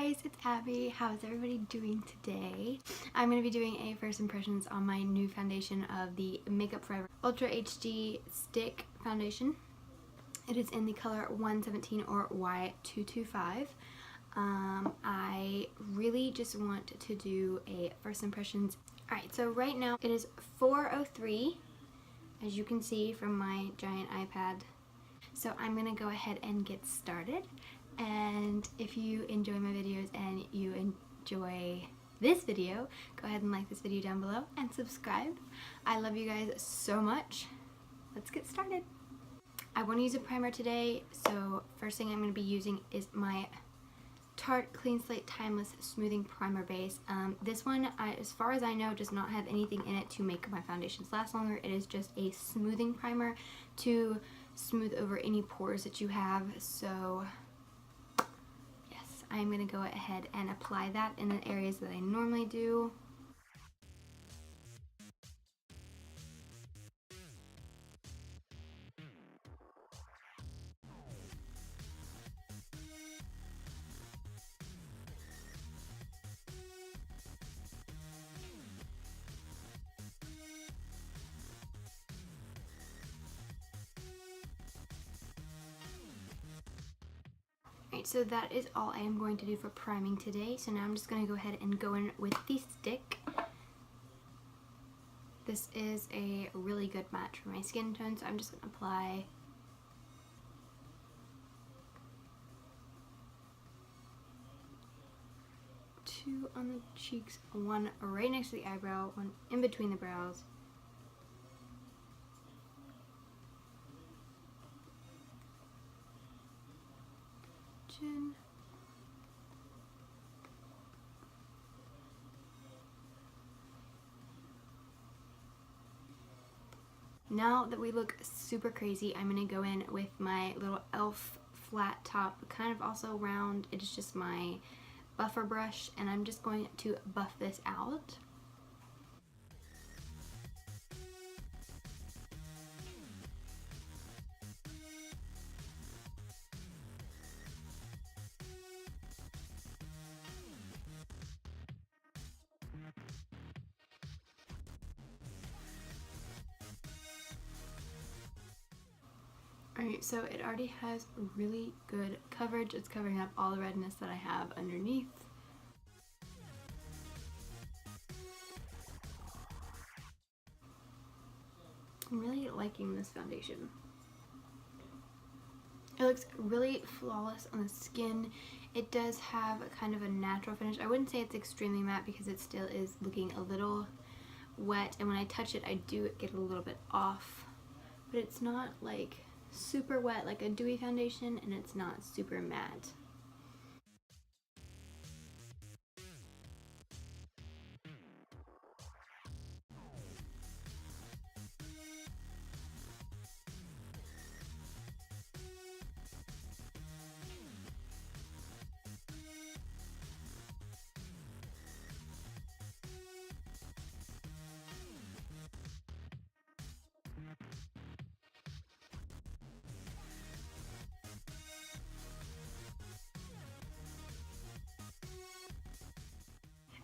guys, it's Abby. How's everybody doing today? I'm going to be doing a first impressions on my new foundation of the Makeup Forever Ultra HD Stick Foundation. It is in the color 117 or Y225. I really just want to do a first impressions. Alright, so right now it is 4:03, as you can see from my giant iPad. So I'm going to go ahead and get started. And if you enjoy my videos and you enjoy this video, go ahead and like this video down below and subscribe. I love you guys so much. Let's get started. I want to use a primer today, so first thing I'm going to be using is my Tarte Clean Slate Timeless Smoothing Primer Base. This one, as far as I know, does not have anything in it to make my foundations last longer. It is just a smoothing primer to smooth over any pores that you have. So yes, I'm going to go ahead and apply that in the areas that I normally do. Alright, so that is all I am going to do for priming today. So now I'm just going to go ahead and go in with the stick. This is a really good match for my skin tone, so I'm just going to apply two on the cheeks, one right next to the eyebrow, one in between the brows. Chin. Now that we look super crazy, I'm going to go in with my little e.l.f. flat top, kind of also round. It is just my buffer brush, and I'm just going to buff this out. Alright, so it already has really good coverage. It's covering up all the redness that I have underneath. I'm really liking this foundation. It looks really flawless on the skin. It does have a kind of a natural finish. I wouldn't say it's extremely matte because it still is looking a little wet, and when I touch it I do get a little bit off, but it's not like super wet like a dewy foundation, and it's not super matte.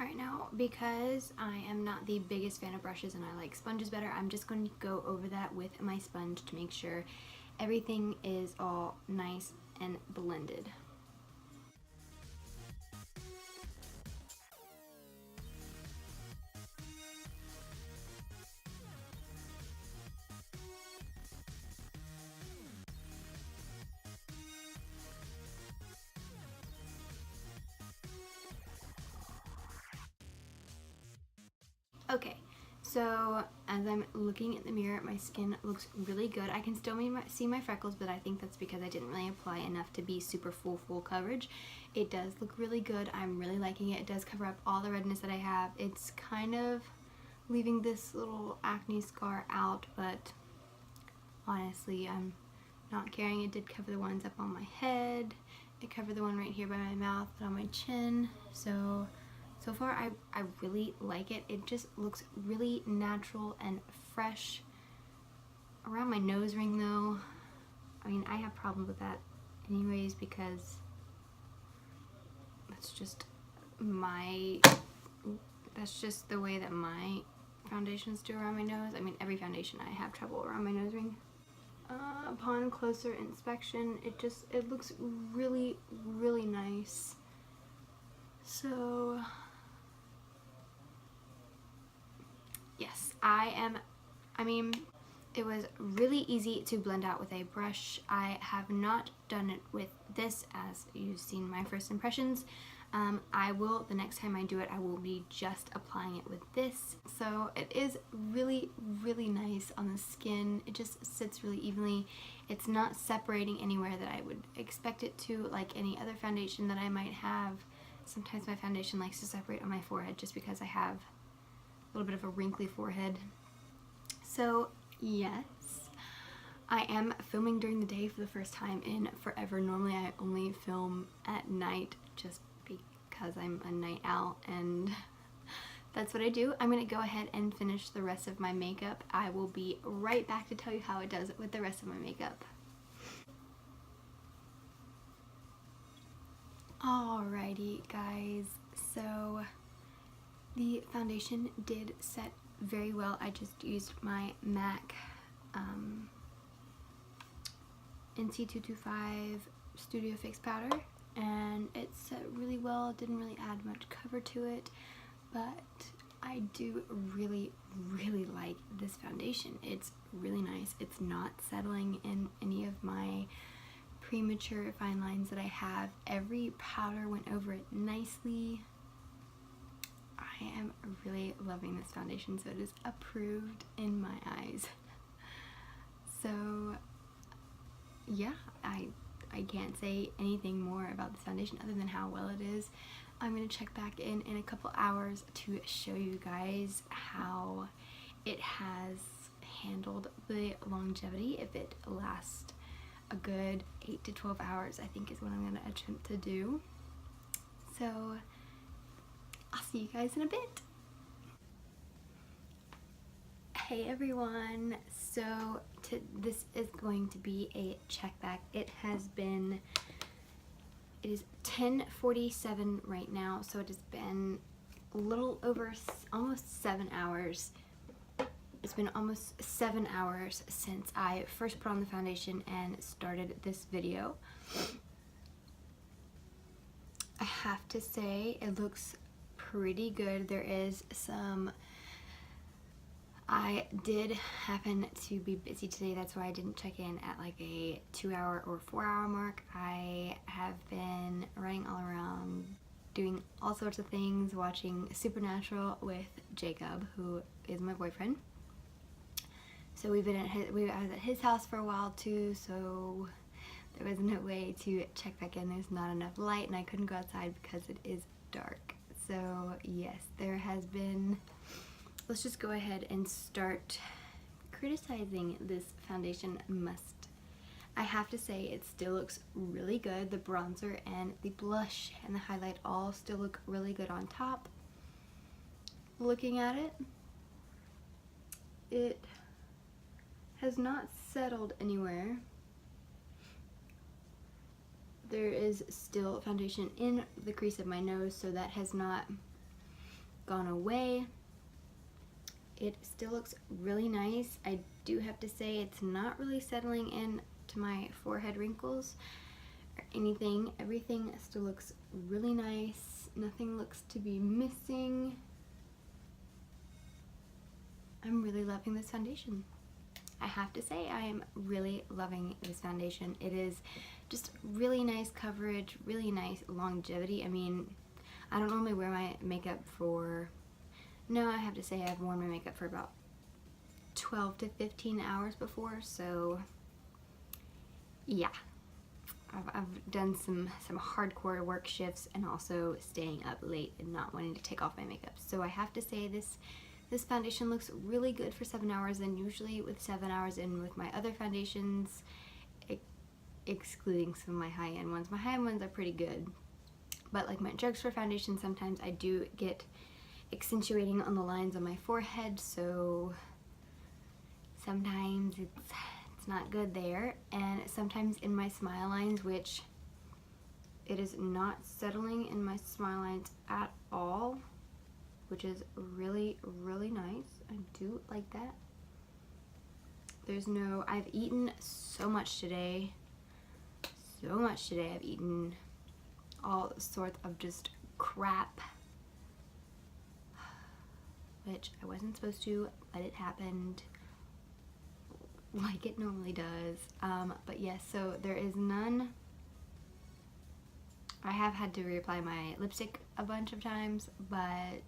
Alright, now because I am not the biggest fan of brushes and I like sponges better, I'm just going to go over that with my sponge to make sure everything is all nice and blended. Okay, so as I'm looking in the mirror, my skin looks really good. I can still see my freckles, but I think that's because I didn't really apply enough to be super full coverage. It does look really good. I'm really liking it. It does cover up all the redness that I have. It's kind of leaving this little acne scar out, but honestly, I'm not caring. It did cover the ones up on my head. It covered the one right here by my mouth and on my chin. So far, I really like it. It just looks really natural and fresh. Around my nose ring though, I mean, I have problems with that anyways because the that's just the way that my foundations do around my nose. I mean, every foundation I have trouble around my nose ring. Upon closer inspection, it looks really, really nice. So yes, I mean, it was really easy to blend out with a brush. I have not done it with this, as you've seen my first impressions. I will, the next time I do it, I will be just applying it with this. So it is really, really nice on the skin. It just sits really evenly. It's not separating anywhere that I would expect it to, like any other foundation that I might have. Sometimes my foundation likes to separate on my forehead just because I have a little bit of a wrinkly forehead. So yes, I am filming during the day for the first time in forever. Normally I only film at night just because I'm a night owl, and that's what I do. I'm going to go ahead and finish the rest of my makeup. I will be right back to tell you how it does with the rest of my makeup. Alrighty guys, so the foundation did set very well. I just used my MAC NC225 Studio Fix powder, and it set really well. Didn't really add much cover to it, but I do really, really like this foundation. It's really nice. It's not settling in any of my premature fine lines that I have. Every powder went over it nicely. I am really loving this foundation, so it is approved in my eyes. So yeah, I can't say anything more about this foundation other than how well it is. I'm going to check back in a couple hours to show you guys how it has handled the longevity. If it lasts a good 8 to 12 hours, I think is what I'm going to attempt to do. So I'll see you guys in a bit. Hey everyone, so this is going to be a check back. It is 10:47 right now, so it has been a little over almost 7 hours. It's been almost 7 hours since I first put on the foundation and started this video. I have to say it looks pretty good. There is some, I did happen to be busy today, that's why I didn't check in at like a 2-hour or 4-hour mark. I have been running all around doing all sorts of things, watching Supernatural with Jacob, who is my boyfriend. So I was at his house for a while too, so there was no way to check back in. There's not enough light and I couldn't go outside because it is dark. So yes, there has been, let's just go ahead and start criticizing this foundation must. I have to say it still looks really good. The bronzer and the blush and the highlight all still look really good on top. Looking at it, it has not settled anywhere. There is still foundation in the crease of my nose, so that has not gone away. It still looks really nice. I do have to say it's not really settling in to my forehead wrinkles or anything. Everything still looks really nice. Nothing looks to be missing. I'm really loving this foundation. I have to say I am really loving this foundation. It is just really nice coverage, really nice longevity. I mean, I don't normally wear my makeup for, no, I have to say I've worn my makeup for about 12 to 15 hours before, so yeah. I've done some hardcore work shifts and also staying up late and not wanting to take off my makeup. So I have to say this foundation looks really good for 7 hours, and usually with 7 hours in with my other foundations, excluding some of my high-end ones. My high-end ones are pretty good, but like my drugstore foundation, sometimes I do get accentuating on the lines on my forehead, so sometimes it's not good there. And sometimes in my smile lines, which It is not settling in my smile lines at all, which is really, really nice. I do like that. I've eaten so much today. I've eaten all sorts of just crap, which I wasn't supposed to, but it happened like it normally does. But yes, so there is none. I have had to reapply my lipstick a bunch of times, but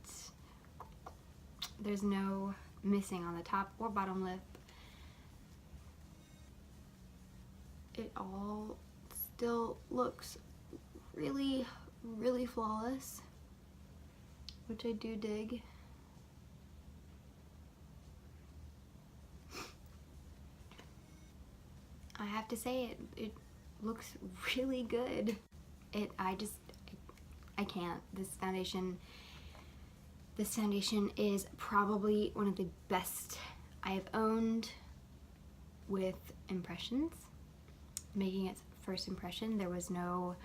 there's no missing on the top or bottom lip. It all still looks really, really flawless, which I do dig. I have to say it looks really good. I can't. This foundation is probably one of the best I have owned with impressions. Making its first impression, there was no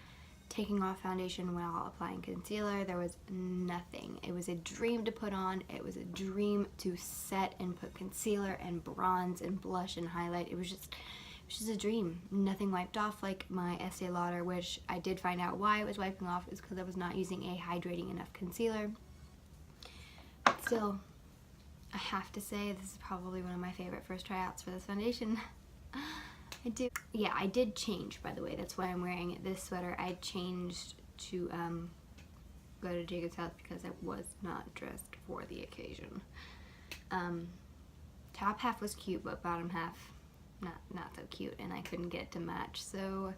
taking off foundation while applying concealer. There was nothing. It was a dream to put on. It was a dream to set and put concealer and bronze and blush and highlight. It was just a dream. Nothing wiped off like my Estee Lauder, which I did find out why it was wiping off is because I was not using a hydrating enough concealer. But still, I have to say this is probably one of my favorite first tryouts for this foundation. I did change, by the way. That's why I'm wearing this sweater. I changed to go to Jacob's house because I was not dressed for the occasion. Top half was cute, but bottom half not so cute, and I couldn't get it to match, so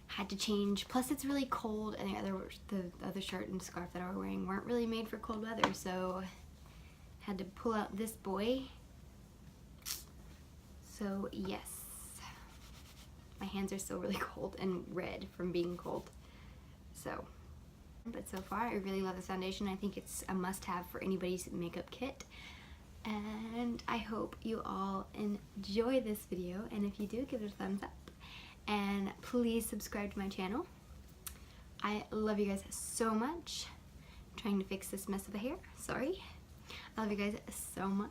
had to change. Plus it's really cold, and the other shirt and scarf that I was wearing weren't really made for cold weather, so had to pull out this boy. So yes, my hands are still really cold and red from being cold. But so far I really love this foundation. I think it's a must-have for anybody's makeup kit. And I hope you all enjoy this video, and if you do, give it a thumbs up, and please subscribe to my channel. I love you guys so much. I'm trying to fix this mess of the hair, sorry. I love you guys so much,